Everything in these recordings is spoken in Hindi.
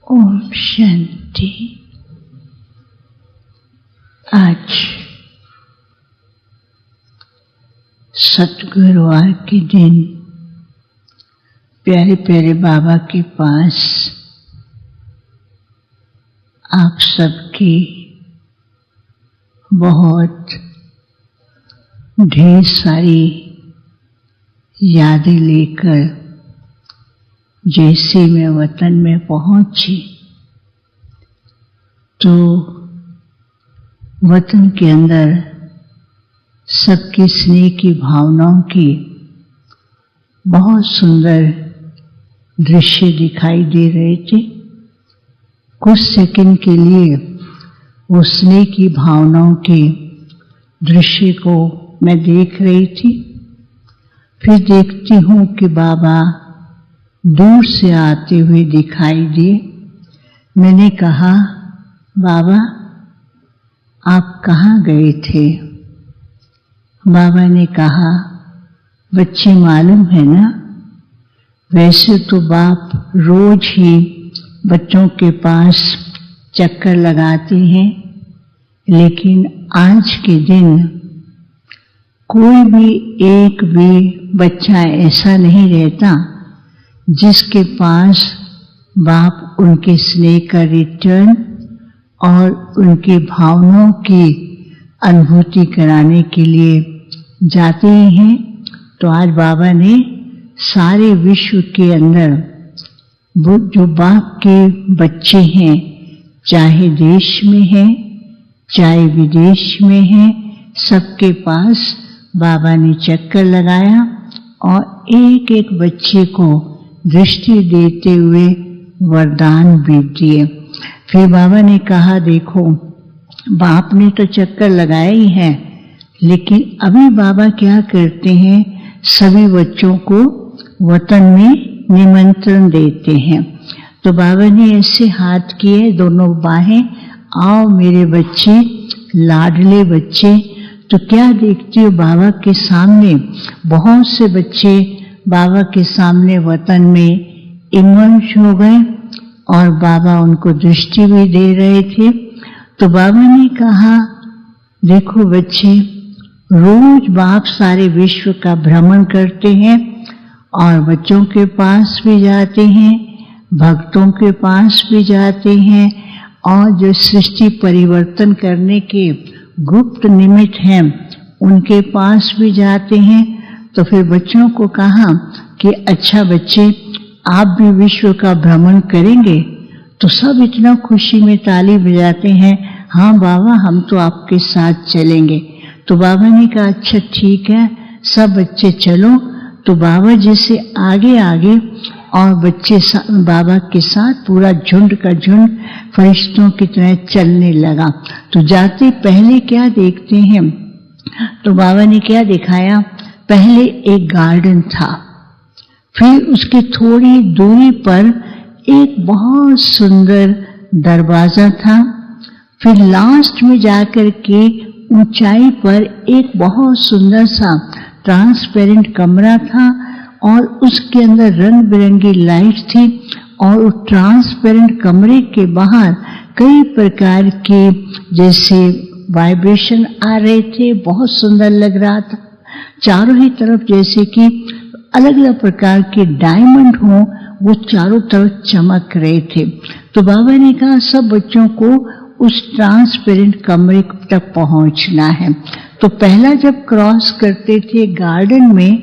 ओम शांति। आज सतगुरुवार के दिन प्यारे प्यारे बाबा के पास आप सबकी बहुत ढेर सारी यादें लेकर जैसे मैं वतन में पहुंची तो वतन के अंदर सबके स्नेह की भावनाओं की बहुत सुंदर दृश्य दिखाई दे रहे थे। कुछ सेकंड के लिए वो स्नेह की भावनाओं के दृश्य को मैं देख रही थी। फिर देखती हूँ कि बाबा दूर से आते हुए दिखाई दिए। मैंने कहा, बाबा आप कहाँ गए थे? बाबा ने कहा, बच्चे मालूम है ना, वैसे तो बाप रोज ही बच्चों के पास चक्कर लगाते हैं, लेकिन आज के दिन कोई भी एक भी बच्चा ऐसा नहीं रहता जिसके पास बाप उनके स्नेह का रिटर्न और उनकी भावनाओं की अनुभूति कराने के लिए जाते ही हैं। तो आज बाबा ने सारे विश्व के अंदर वो जो बाप के बच्चे हैं, चाहे देश में हैं चाहे विदेश में हैं, सबके पास बाबा ने चक्कर लगाया और एक एक बच्चे को दृष्टि देते हुए वरदान भी दिए। फिर बाबा ने कहा, देखो बाप ने तो चक्कर लगाया ही है, लेकिन अभी बाबा क्या करते हैं, सभी बच्चों को वतन में निमंत्रण देते हैं। तो बाबा ने ऐसे हाथ किए, दोनों बाहें, आओ मेरे बच्चे, लाडले बच्चे। तो क्या देखती हो, बाबा के सामने बहुत से बच्चे बाबा के सामने वतन में इमर्ज हो गए और बाबा उनको दृष्टि भी दे रहे थे। तो बाबा ने कहा, देखो बच्चे, रोज बाप सारे विश्व का भ्रमण करते हैं और बच्चों के पास भी जाते हैं, भक्तों के पास भी जाते हैं, और जो सृष्टि परिवर्तन करने के गुप्त निमित्त हैं उनके पास भी जाते हैं। तो फिर बच्चों को कहा कि अच्छा बच्चे, आप भी विश्व का भ्रमण करेंगे? तो सब इतना खुशी में ताली बजाते हैं, हाँ बाबा हम तो आपके साथ चलेंगे। तो बाबा ने कहा, अच्छा ठीक है, सब बच्चे चलो। तो बाबा जी से आगे आगे और बच्चे बाबा के साथ पूरा झुंड का झुंड फरिश्तों की तरह चलने लगा। तो जाते पहले क्या देखते हैं, तो बाबा ने क्या दिखाया, पहले एक गार्डन था, फिर उसकी थोड़ी दूरी पर एक बहुत सुंदर दरवाजा था, फिर लास्ट में जाकर के ऊंचाई पर एक बहुत सुंदर सा ट्रांसपेरेंट कमरा था और उसके अंदर रंग बिरंगी लाइट थी, और उस ट्रांसपेरेंट कमरे के बाहर कई प्रकार के जैसे वाइब्रेशन आ रहे थे, बहुत सुंदर लग रहा था। चारों ही तरफ जैसे कि अलग अलग प्रकार के डायमंड हों, वो चारों तरफ चमक रहे थे। तो बाबा ने कहा, सब बच्चों को उस ट्रांसपेरेंट कमरे तक पहुंचना है। तो पहला जब क्रॉस करते थे गार्डन में,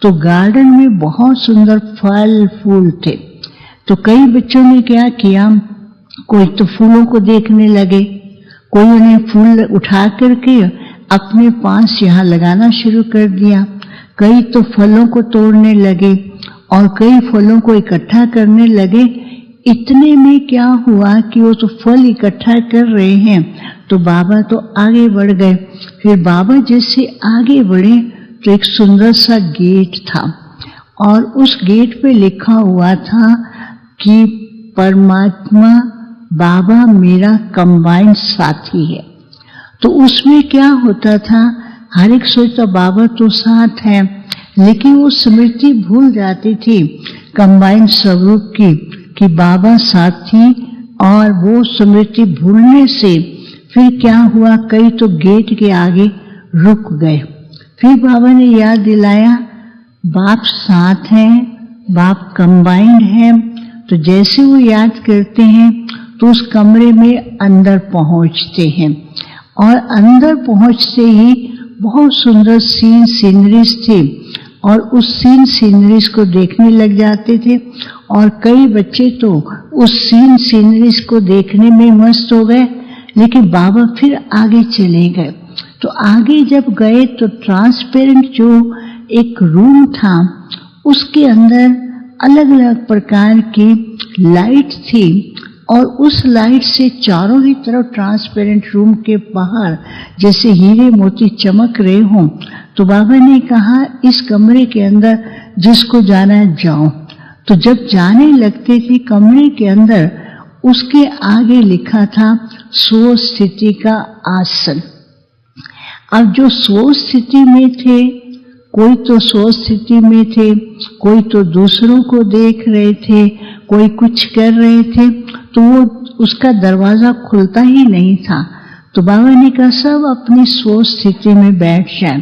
तो गार्डन में बहुत सुंदर फल फूल थे। तो कई बच्चों ने क्या किया, कोई तो फूलों को देखने लगे, कोई उन्हें फूल उठा करके अपने पास यहाँ लगाना शुरू कर दिया, कई तो फलों को तोड़ने लगे और कई फलों को इकट्ठा करने लगे। इतने में क्या हुआ कि वो तो फल इकट्ठा कर रहे हैं, तो बाबा तो आगे बढ़ गए। फिर बाबा जैसे आगे बढ़े तो एक सुंदर सा गेट था और उस गेट पे लिखा हुआ था कि परमात्मा बाबा मेरा कंबाइंड साथी है। तो उसमें क्या होता था, हर एक सोचता बाबा तो साथ है, लेकिन वो स्मृति भूल जाती थी कंबाइंड स्वरूप की कि बाबा साथ थी और वो स्मृति भूलने से फिर क्या हुआ, कई तो गेट के आगे रुक गए। फिर बाबा ने याद दिलाया बाप साथ हैं, बाप कंबाइंड है। तो जैसे वो याद करते हैं तो उस कमरे में अंदर पहुंचते हैं और अंदर पहुंचते ही बहुत सुंदर सीनरीज थे और उस सीनरीज को देखने लग जाते थे और कई बच्चे तो उस सीनरीज को देखने में मस्त हो गए। लेकिन बाबा फिर आगे चले गए। तो आगे जब गए तो ट्रांसपेरेंट जो एक रूम था उसके अंदर अलग अलग प्रकार की लाइट थी और उस लाइट से चारों ही तरफ ट्रांसपेरेंट रूम के बाहर जैसे हीरे मोती चमक रहे हों। तो बाबा ने कहा इस कमरे के अंदर जिसको जाना है जाओ। तो जब जाने लगते थे कमरे के अंदर उसके आगे लिखा था स्व स्थिति का आसन। अब जो स्व स्थिति में थे, कोई तो स्व स्थिति में थे, कोई तो दूसरों को देख रहे थे, कोई कुछ कर रहे थे, तो वो उसका दरवाजा खुलता ही नहीं था। तो बाबा ने कहा सब अपनी स्व स्थिति में बैठ जाए।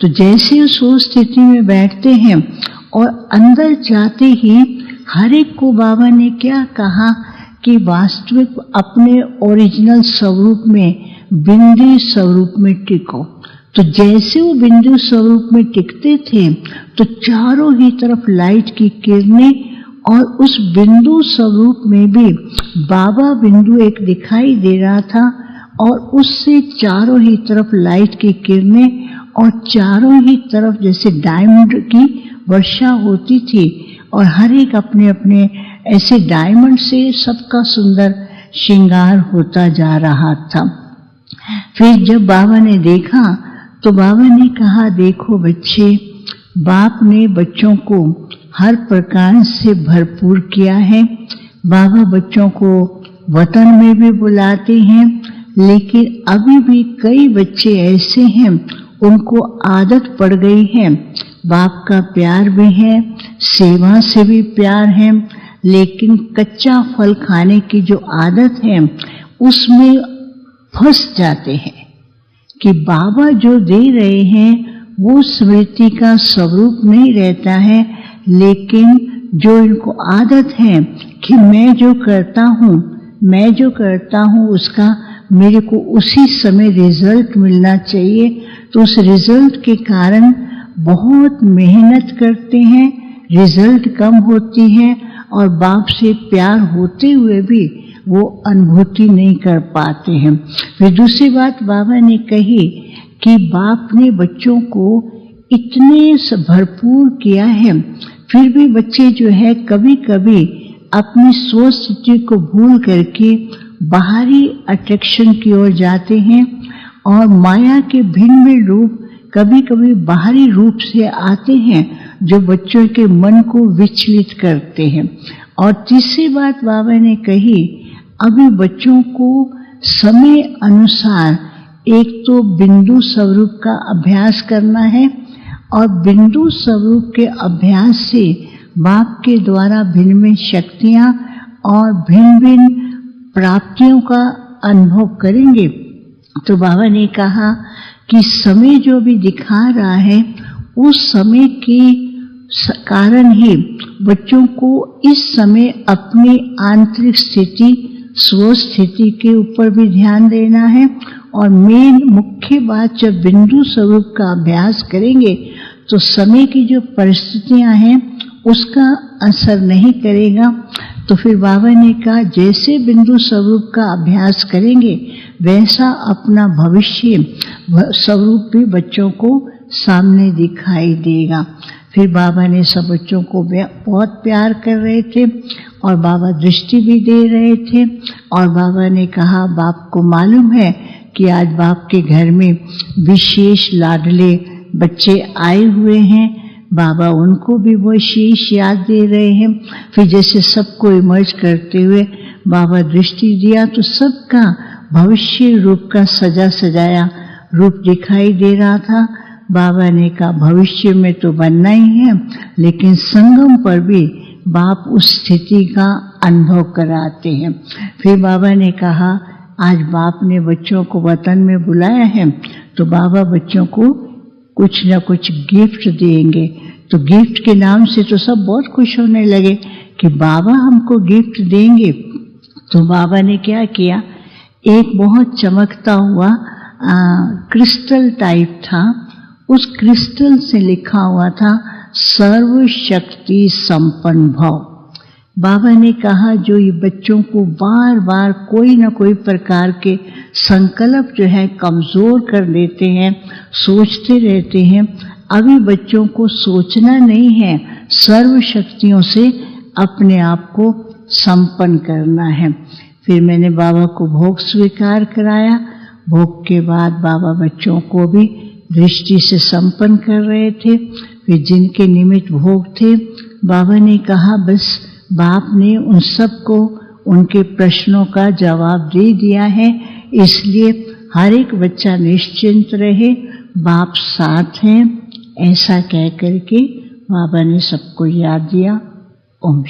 तो जैसे उस स्व स्थिति में बैठते हैं और अंदर जाते ही हर एक को बाबा ने क्या कहा कि वास्तविक अपने ओरिजिनल स्वरूप में, बिंदु स्वरूप में टिको। तो जैसे वो बिंदु स्वरूप में टिकते थे तो चारों ही तरफ लाइट की किरणें और उस बिंदु स्वरूप में भी बाबा बिंदु एक दिखाई दे रहा था और उससे चारों ही तरफ लाइट की किरणें और चारों ही तरफ जैसे डायमंड की वर्षा होती थी और हर एक अपने अपने ऐसे डायमंड से सबका सुंदर श्रृंगार होता जा रहा था। फिर जब बाबा ने देखा तो बाबा ने कहा देखो बच्चे, बाप ने बच्चों को हर प्रकार से भरपूर किया है। बाबा बच्चों को वतन में भी बुलाते हैं, लेकिन अभी भी कई बच्चे ऐसे हैं उनको आदत पड़ गई है, बाप का प्यार भी है, सेवा से भी प्यार है, लेकिन कच्चा फल खाने की जो आदत है उसमें फंस जाते हैं कि बाबा जो दे रहे हैं वो स्मृति का स्वरूप नहीं रहता है, लेकिन जो इनको आदत है कि मैं जो करता हूँ उसका मेरे को उसी समय रिजल्ट मिलना चाहिए। तो उस रिजल्ट के कारण बहुत मेहनत करते हैं, रिजल्ट कम होती है और बाप से प्यार होते हुए भी वो अनुभूति नहीं कर पाते हैं। फिर दूसरी बात बाबा ने कही कि बाप ने बच्चों को इतने भरपूर किया है, फिर भी बच्चे जो है कभी कभी अपनी सोच स्थिति को भूल करके बाहरी अट्रैक्शन की ओर जाते हैं और माया के भिन्न भिन्न रूप कभी कभी बाहरी रूप से आते हैं जो बच्चों के मन को विचलित करते हैं। और तीसरी बात बाबा ने कही अभी बच्चों को समय अनुसार एक तो बिंदु स्वरूप का अभ्यास करना है और बिंदु स्वरूप के अभ्यास से बाप के द्वारा भिन्न भिन्न शक्तियां और भिन्न भिन्न प्राप्तियों का अनुभव करेंगे। तो बाबा ने कहा कि समय जो भी दिखा रहा है उस समय के कारण ही बच्चों को इस समय अपनी आंतरिक स्थिति स्व स्थिति के ऊपर भी ध्यान देना है। और मेन मुख्य बात जब बिंदु स्वरूप का अभ्यास करेंगे तो समय की जो परिस्थितियां हैं उसका असर नहीं करेगा। तो फिर बाबा ने कहा जैसे बिंदु स्वरूप का अभ्यास करेंगे वैसा अपना भविष्य स्वरूप भी बच्चों को सामने दिखाई देगा। फिर बाबा ने सब बच्चों को बहुत प्यार कर रहे थे और बाबा दृष्टि भी दे रहे थे और बाबा ने कहा बाप को मालूम है कि आज बाप के घर में विशेष लाडले बच्चे आए हुए हैं, बाबा उनको भी वो विशेष याद दे रहे हैं। फिर जैसे सबको इमर्ज करते हुए बाबा दृष्टि दिया तो सबका भविष्य रूप का सजा सजाया रूप दिखाई दे रहा था। बाबा ने कहा भविष्य में तो बनना ही है, लेकिन संगम पर भी बाप उस स्थिति का अनुभव कराते हैं। फिर बाबा ने कहा आज बाप ने बच्चों को वतन में बुलाया है तो बाबा बच्चों को कुछ न कुछ गिफ्ट देंगे। तो गिफ्ट के नाम से तो सब बहुत खुश होने लगे कि बाबा हमको गिफ्ट देंगे। तो बाबा ने क्या किया, एक बहुत चमकता हुआ क्रिस्टल टाइप था, उस क्रिस्टल से लिखा हुआ था सर्व शक्ति संपन्न भव। बाबा ने कहा जो ये बच्चों को बार बार कोई न कोई प्रकार के संकल्प जो है कमजोर कर देते हैं, सोचते रहते हैं, अभी बच्चों को सोचना नहीं है, सर्व शक्तियों से अपने आप को संपन्न करना है। फिर मैंने बाबा को भोग स्वीकार कराया। भोग के बाद बाबा बच्चों को भी दृष्टि से संपन्न कर रहे थे। फिर जिनके निमित्त भोग थे, बाबा ने कहा बस बाप ने उन सबको उनके प्रश्नों का जवाब दे दिया है, इसलिए हर एक बच्चा निश्चिंत रहे, बाप साथ हैं। ऐसा कह करके बाबा ने सबको याद दिया। ओम